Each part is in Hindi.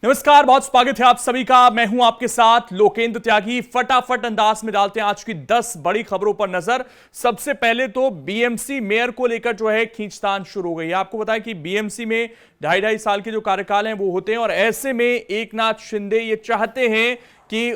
नमस्कार, बहुत स्वागत है आप सभी का। मैं हूं आपके साथ लोकेंद्र त्यागी। फटाफट अंदाज में डालते हैं आज की 10 बड़ी खबरों पर नजर। सबसे पहले तो बीएमसी मेयर को लेकर जो है खींचतान शुरू हो गई है। आपको बताएं कि बीएमसी में 2.5 साल के जो कार्यकाल हैं वो होते हैं और ऐसे में एकनाथ शिंदे ये चाहते हैं कि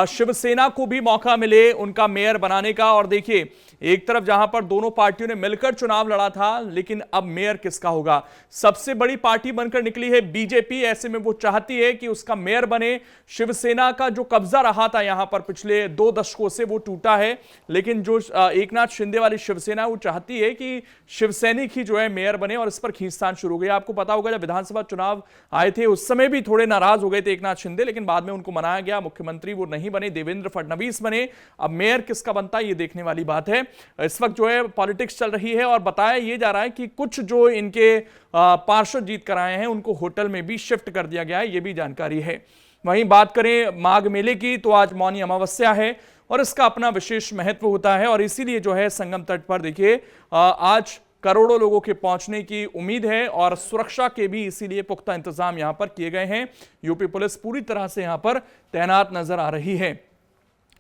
शिवसेना को भी मौका मिले उनका मेयर बनाने का। और देखिए, एक तरफ जहां पर दोनों पार्टियों ने मिलकर चुनाव लड़ा था, लेकिन अब मेयर किसका होगा? सबसे बड़ी पार्टी बनकर निकली है बीजेपी। ऐसे में वो चाहती है कि उसका मेयर बने। शिवसेना का जो कब्जा रहा था यहां पर पिछले 2 दशकों से, वो टूटा है। लेकिन जो एकनाथ शिंदे वाली शिवसेना, वो चाहती है कि शिवसैनिक ही जो है मेयर बने और इस पर खींचतान शुरू हो गई। आपको पता होगा, जब विधानसभा चुनाव आए थे उस समय भी थोड़े नाराज हो गए थे एकनाथ शिंदे, लेकिन बाद में उनको मनाया गया। मुख्यमंत्री वो नहीं बने, देवेंद्र फडणवीस बने। अब मेयर किसका बनता है ये देखने वाली बात है। इस वक्त जो है पॉलिटिक्स चल रही है और बताया ये जा रहा है कि कुछ जो इनके पार्षद जीत कर आए हैं उनको होटल में भी शिफ्ट कर दिया गया है, ये भी जानकारी है। वहीं बात करें माघ मेले की, तो आज मौनी अमावस्या है और इसका अपना विशेष महत्व होता है और इसीलिए जो है संगम तट पर देखिए आज करोड़ों लोगों के पहुंचने की उम्मीद है और सुरक्षा के भी इसीलिए पुख्ता इंतजाम यहां पर किए गए हैं। यूपी पुलिस पूरी तरह से यहां पर तैनात नजर आ रही है।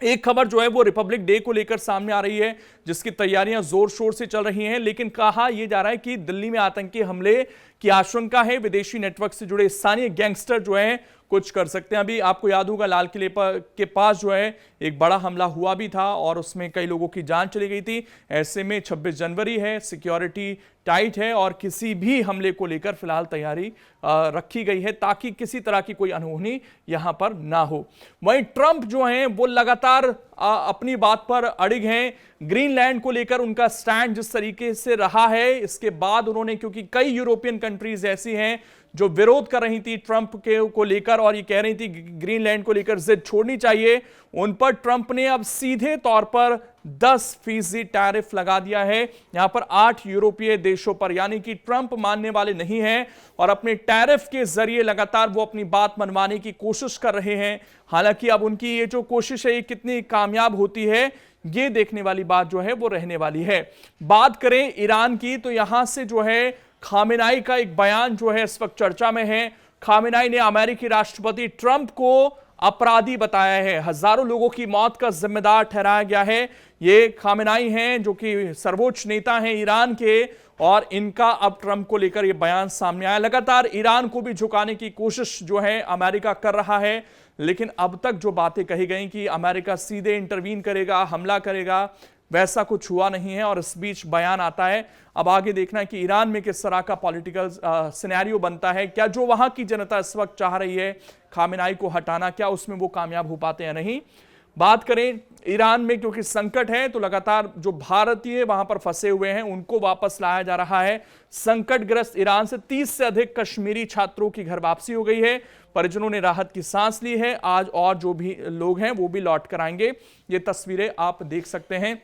एक खबर जो है वो रिपब्लिक डे को लेकर सामने आ रही है, जिसकी तैयारियां जोर शोर से चल रही हैं, लेकिन कहा यह जा रहा है कि दिल्ली में आतंकी हमले की आशंका है। विदेशी नेटवर्क से जुड़े स्थानीय गैंगस्टर जो हैं कुछ कर सकते हैं। अभी आपको याद होगा, लाल किले के पास जो है एक बड़ा हमला हुआ भी था और उसमें कई लोगों की जान चली गई थी। ऐसे में 26 जनवरी है, सिक्योरिटी टाइट है और किसी भी हमले को लेकर फिलहाल तैयारी रखी गई है ताकि किसी तरह की कोई अनहोनी यहां पर ना हो। वहीं ट्रंप जो हैं वो लगातार अपनी बात पर अड़िग हैं। ग्रीनलैंड को लेकर उनका स्टैंड जिस तरीके से रहा है, इसके बाद उन्होंने, क्योंकि कई यूरोपियन कंट्रीज ऐसी हैं जो विरोध कर रही थी ट्रंप के को लेकर और ये कह रही थी ग्रीनलैंड को लेकर जिद छोड़नी चाहिए, उन पर ट्रंप ने अब सीधे तौर पर 10% टैरिफ लगा दिया है यहां पर 8 यूरोपीय देशों पर। यानी कि ट्रंप मानने वाले नहीं हैं और अपने टैरिफ के जरिए लगातार वो अपनी बात मनवाने की कोशिश कर रहे हैं। हालांकि अब उनकी ये जो कोशिश है ये कितनी कामयाब होती है, ये देखने वाली बात जो है वो रहने वाली है। बात करें ईरान की, तो यहां से जो है खामेनाई का एक बयान जो है इस वक्त चर्चा में है। खामेनाई ने अमेरिकी राष्ट्रपति ट्रंप को अपराधी बताया है, हजारों लोगों की मौत का जिम्मेदार ठहराया गया है। ये खामेनाई हैं जो कि सर्वोच्च नेता हैं ईरान के और इनका अब ट्रंप को लेकर यह बयान सामने आया। लगातार ईरान को भी झुकाने की कोशिश जो है अमेरिका कर रहा है, लेकिन अब तक जो बातें कही गई कि अमेरिका सीधे इंटरवीन करेगा, हमला करेगा, वैसा कुछ हुआ नहीं है और इस बीच बयान आता है। अब आगे देखना है कि ईरान में किस तरह का पॉलिटिकल सिनेरियो बनता है। क्या जो वहां की जनता इस वक्त चाह रही है खामेनाई को हटाना, क्या उसमें वो कामयाब हो पाते हैं नहीं। बात करें ईरान में, क्योंकि संकट है तो लगातार जो भारतीय वहां पर फंसे हुए हैं उनको वापस लाया जा रहा है। संकटग्रस्त ईरान से 30 से अधिक कश्मीरी छात्रों की घर वापसी हो गई है। परिजनों ने राहत की सांस ली है। आज और जो भी लोग हैं वो भी लौट कर आएंगे। ये तस्वीरें आप देख सकते हैं।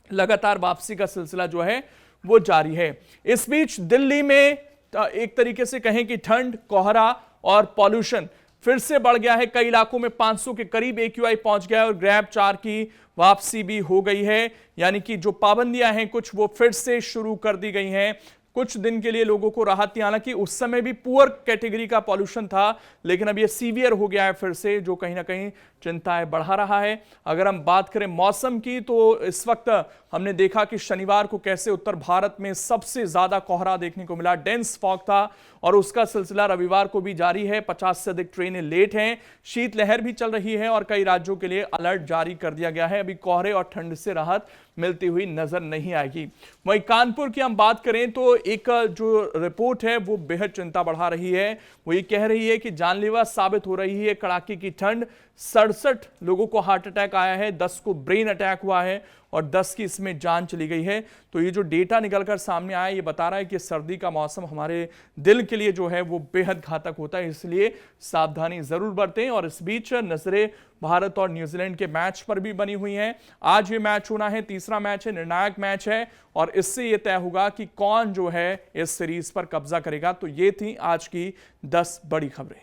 लगातार वापसी का सिलसिला जो है वो जारी है। इस बीच दिल्ली में एक तरीके से कहें कि ठंड, कोहरा और पॉल्यूशन फिर से बढ़ गया है। कई इलाकों में 500 के करीब AQI पहुंच गया है और ग्रैब 4 की वापसी भी हो गई है। यानी कि जो पाबंदियां हैं कुछ वो फिर से शुरू कर दी गई हैं। कुछ दिन के लिए लोगों को राहत थी, हालांकि उस समय भी पुअर कैटेगरी का पॉल्यूशन था, लेकिन अब ये सीवियर हो गया है फिर से, जो कहीं ना कहीं चिंताएं बढ़ा रहा है। अगर हम बात करें मौसम की, तो इस वक्त हमने देखा कि शनिवार को कैसे उत्तर भारत में सबसे ज्यादा कोहरा देखने को मिला, डेंस फॉग था और उसका सिलसिला रविवार को भी जारी है। 50 से अधिक ट्रेनें लेट हैं। शीतलहर भी चल रही है और कई राज्यों के लिए अलर्ट जारी कर दिया गया है। अभी कोहरे और ठंड से राहत मिलती हुई नजर नहीं आएगी। वहीं कानपुर की हम बात करें तो एक जो रिपोर्ट है वो बेहद चिंता बढ़ा रही है। वो ये कह रही है कि जानलेवा साबित हो रही है कड़ाके की ठंड। 67 लोगों को हार्ट अटैक आया है, 10 को ब्रेन अटैक हुआ है और 10 की इसमें जान चली गई है। तो ये जो डेटा निकलकर सामने आया ये बता रहा है कि सर्दी का मौसम हमारे दिल के लिए जो है वो बेहद घातक होता है, इसलिए सावधानी जरूर बरतें। और इस बीच नजरें भारत और न्यूजीलैंड के मैच पर भी बनी हुई हैं। आज ये मैच होना है, तीसरा मैच है, निर्णायक मैच है और इससे ये तय होगा कि कौन जो है इस सीरीज पर कब्जा करेगा। तो ये थी आज की 10 बड़ी खबरें।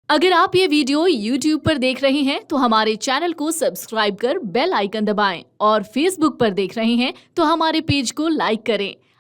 अगर आप ये वीडियो YouTube पर देख रहे हैं तो हमारे चैनल को सब्सक्राइब कर बेल आइकन दबाएं और Facebook पर देख रहे हैं तो हमारे पेज को लाइक करें।